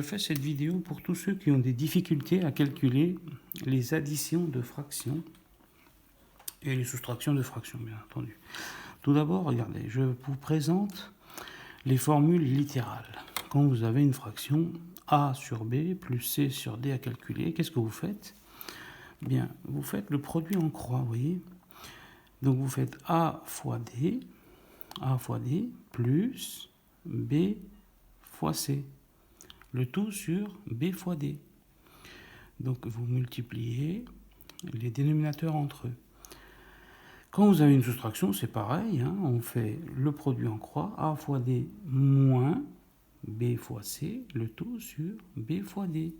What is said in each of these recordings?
fais cette vidéo pour tous ceux qui ont des difficultés à calculer les additions de fractions et les soustractions de fractions, bien entendu. Tout d'abord, regardez, je vous présente les formules littérales. Quand vous avez une fraction a sur b plus c sur d à calculer, qu'est-ce que vous faites? Bien, vous faites le produit en croix, vous voyez. Donc vous faites a fois d plus b fois c, le tout sur b fois d. Donc vous multipliez les dénominateurs entre eux. Quand vous avez une soustraction, c'est pareil, hein, on fait le produit en croix, a fois d moins b fois c, le tout sur b fois d.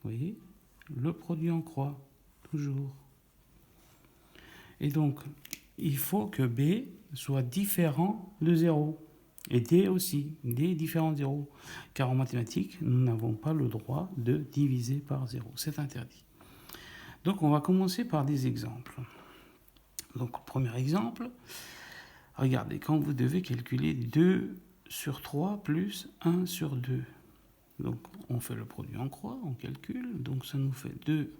Vous voyez, le produit en croix, toujours. Et donc, il faut que b soit différent de 0. Et d aussi, d est différent de 0. Car en mathématiques, nous n'avons pas le droit de diviser par 0. C'est interdit. Donc, on va commencer par des exemples. Donc, premier exemple, regardez, quand vous devez calculer 2 sur 3 plus 1 sur 2. Donc, on fait le produit en croix, on calcule. Donc, ça nous fait 2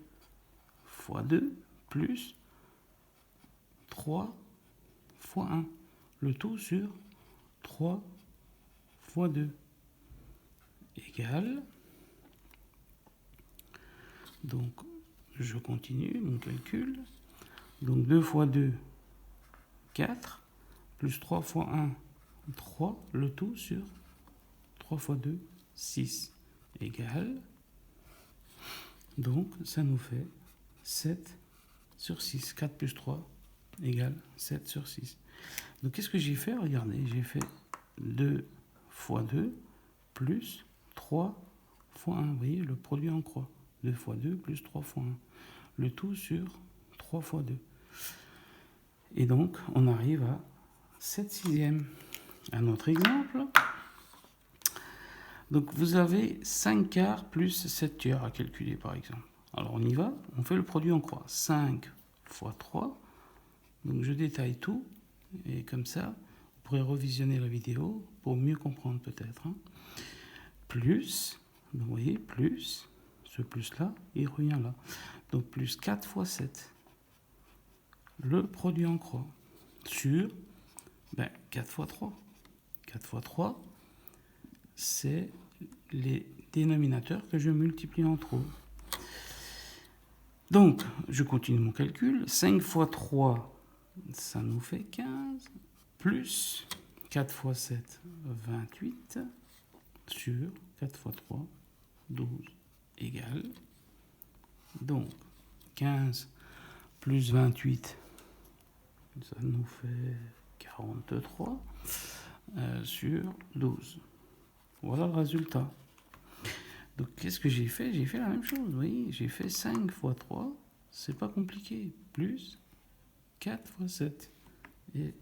fois 2 plus 3 fois 1. Le tout sur 3 fois 2 égale. Donc, je continue mon calcul. Donc, 2 fois 2, 4, plus 3 fois 1, 3, le tout sur 3 fois 2, 6, égale. Donc, ça nous fait 7 sur 6. 4 plus 3 égale 7 sur 6. Donc, qu'est-ce que j'ai fait? Regardez, j'ai fait 2 fois 2 plus 3 fois 1. Vous voyez, le produit en croix. 2 fois 2 plus 3 fois 1. Le tout sur 3 fois 2. Et donc, on arrive à 7 sixièmes. Un autre exemple. Donc, vous avez 5 quarts plus 7 tiers à calculer, par exemple. Alors, on y va. On fait le produit en croix. 5 fois 3. Donc, je détaille tout. Et comme ça, vous pourrez revisionner la vidéo pour mieux comprendre peut-être. Hein. Plus, vous voyez, plus, ce plus-là, il revient là. Donc, plus 4 fois 7. Le produit en croix. Sur 4 fois 3. 4 fois 3, c'est les dénominateurs que je multiplie entre eux. Donc, je continue mon calcul. 5 fois 3, ça nous fait 15, plus 4 fois 7, 28, sur 4 fois 3, 12, égale. Donc, 15 plus 28, ça nous fait 43, sur 12. Voilà le résultat. Donc, qu'est-ce que j'ai fait? J'ai fait la même chose, vous voyez. J'ai fait 5 fois 3, c'est pas compliqué, plus 4 fois 7. Et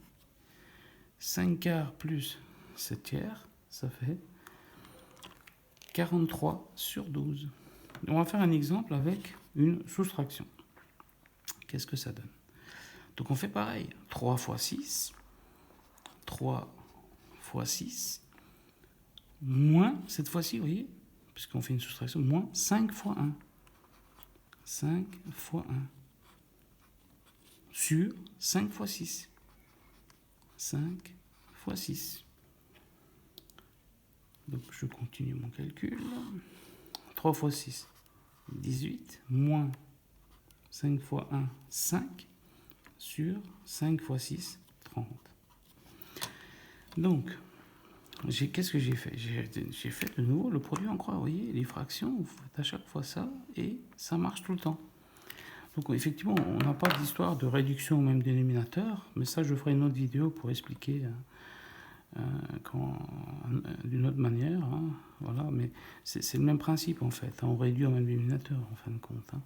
5 quarts plus 7 tiers, ça fait 43 sur 12. On va faire un exemple avec une soustraction. Qu'est-ce que ça donne? Donc, on fait pareil. 3 fois 6, 3 fois 6, moins, cette fois-ci, vous voyez, puisqu'on fait une soustraction, moins 5 fois 1. 5 fois 1. Sur 5 fois 6. 5 fois 6. Donc, je continue mon calcul. 3 fois 6, 18, moins 5 fois 1, 5, sur 5 fois 6, 30. Donc, qu'est-ce que j'ai fait? J'ai fait de nouveau le produit en croix. Vous voyez, les fractions, vous faites à chaque fois ça, et ça marche tout le temps. Donc, effectivement, on n'a pas d'histoire de réduction au même dénominateur, mais ça, je ferai une autre vidéo pour expliquer d'une autre manière. Hein, voilà, mais c'est le même principe, en fait. Hein, on réduit au même dénominateur, en fin de compte. Hein.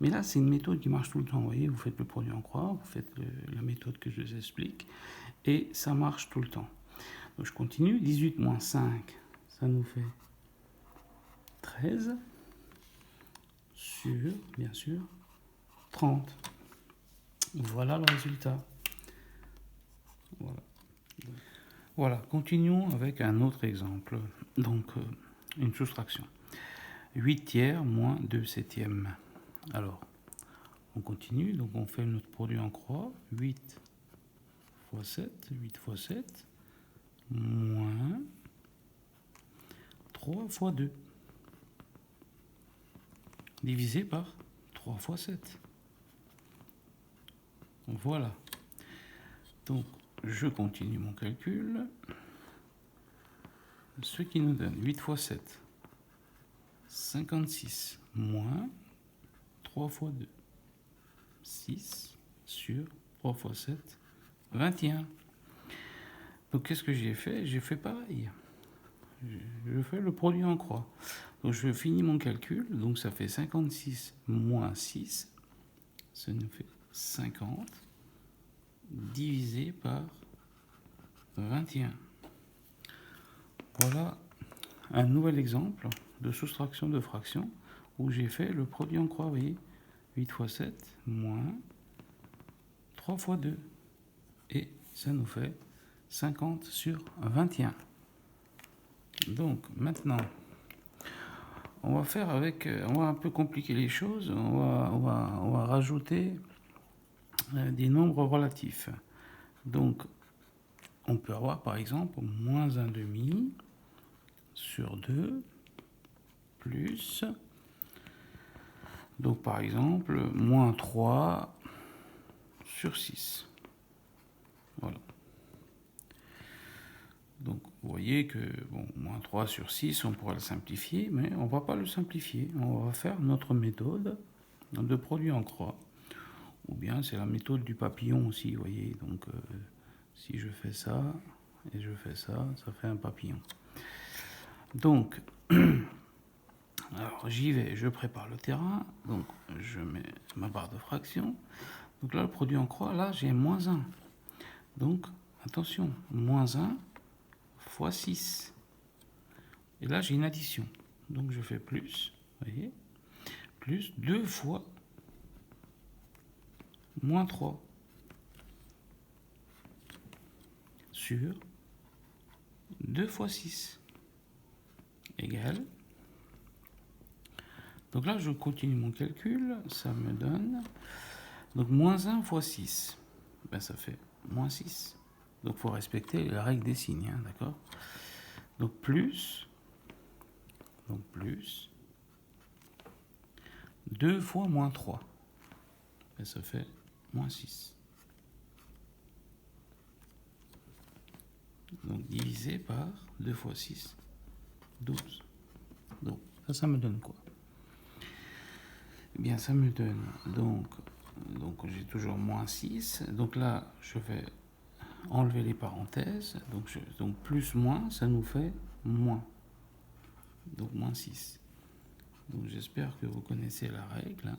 Mais là, c'est une méthode qui marche tout le temps. Vous voyez, vous faites le produit en croix, vous faites la méthode que je vous explique, et ça marche tout le temps. Donc, je continue. 18 moins 5, ça nous fait 13 sur, bien sûr, 30. Voilà le résultat. Voilà. Voilà, continuons avec un autre exemple. Donc, une soustraction. 8 tiers moins 2 septièmes. Alors, on continue, donc on fait notre produit en croix. 8 fois 7, 8 fois 7, moins 3 fois 2, divisé par 3 fois 7. Voilà. Donc, je continue mon calcul. Ce qui nous donne 8 fois 7, 56, moins 3 fois 2, 6 sur 3 fois 7, 21. Donc, qu'est-ce que j'ai fait? J'ai fait pareil. Je fais le produit en croix. Donc, je finis mon calcul. Donc, ça fait 56 moins 6. Ça nous fait 50 divisé par 21. Voilà un nouvel exemple de soustraction de fractions où j'ai fait le produit en croix. Vous voyez, 8 fois 7 moins 3 fois 2. Et ça nous fait 50 sur 21. Donc maintenant, on va faire avec, on va un peu compliquer les choses. On va rajouter des nombres relatifs. Donc, on peut avoir par exemple moins 1 demi sur 2 plus, donc par exemple moins 3 sur 6. Voilà. Donc vous voyez que bon, moins 3 sur 6, on pourrait le simplifier, mais on ne va pas le simplifier. On va faire notre méthode de produit en croix. Ou bien c'est la méthode du papillon aussi, vous voyez. Donc si je fais ça et je fais ça, ça fait un papillon. Donc, alors j'y vais, je prépare le terrain. Donc je mets ma barre de fraction. Donc là, le produit en croix, là j'ai moins 1. Donc attention, moins 1 fois 6. Et là j'ai une addition. Donc je fais plus, vous voyez, plus 2 fois moins 3 sur 2 fois 6 égale. Donc là, je continue mon calcul, ça me donne, donc moins 1 fois 6, ben ça fait moins 6. Donc il faut respecter la règle des signes, hein, d'accord? Donc plus 2 fois moins 3, ben ça fait moins 6. Donc divisé par 2 fois 6, 12. Donc ça me donne quoi? Eh bien ça me donne donc j'ai toujours moins 6. Donc là je vais enlever les parenthèses. Donc plus moins, ça nous fait moins. Donc moins 6. Donc j'espère que vous connaissez la règle.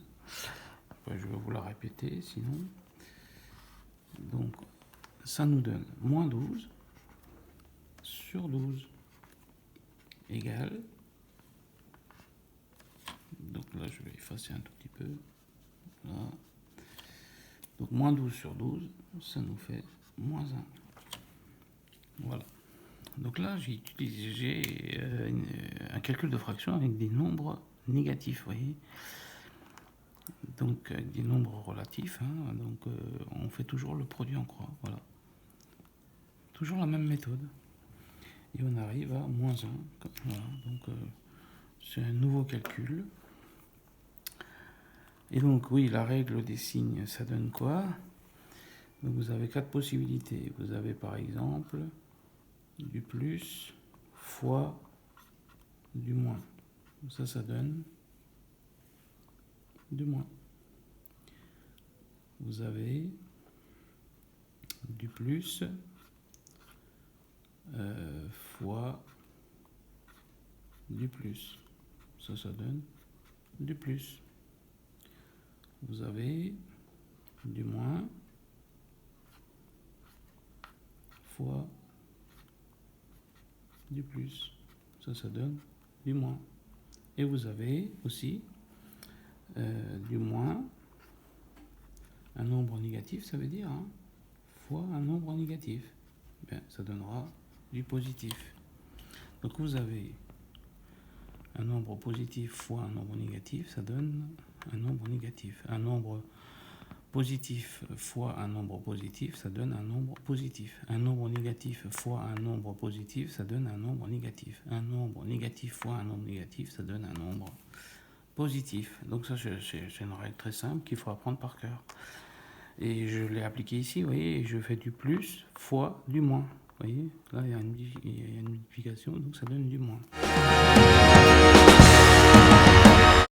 Après, je vais vous la répéter sinon. Donc ça nous donne moins 12 sur 12 égale. Donc là je vais effacer un tout petit peu. Là. Donc moins 12 sur 12, ça nous fait moins 1. Voilà. Donc là, j'ai utilisé un calcul de fraction avec des nombres négatifs, vous voyez. Donc avec des nombres relatifs, hein, donc on fait toujours le produit en croix, voilà. Toujours la même méthode. Et on arrive à moins 1. Voilà. Donc c'est un nouveau calcul. Et donc oui, la règle des signes, ça donne quoi? Donc vous avez 4 possibilités. Vous avez par exemple du plus fois du moins. Ça donne du moins. Vous avez du plus fois du plus. Ça donne du plus. Vous avez du moins fois du plus. Ça donne du moins. Et vous avez aussi du moins, un nombre négatif, ça veut dire, hein, fois un nombre négatif. Bien, ça donnera du positif. Donc vous avez Un nombre positif fois un nombre négatif, ça donne un nombre négatif. Un nombre positif fois un nombre positif, ça donne un nombre positif. Un nombre négatif fois un nombre positif, ça donne un nombre négatif. Un nombre négatif fois un nombre négatif, ça donne un nombre positif. Donc ça, c'est une règle très simple qu'il faut apprendre par cœur. Et je l'ai appliqué ici, vous voyez, je fais du plus fois du moins. Vous voyez, là il y a une multiplication, donc ça donne du moins.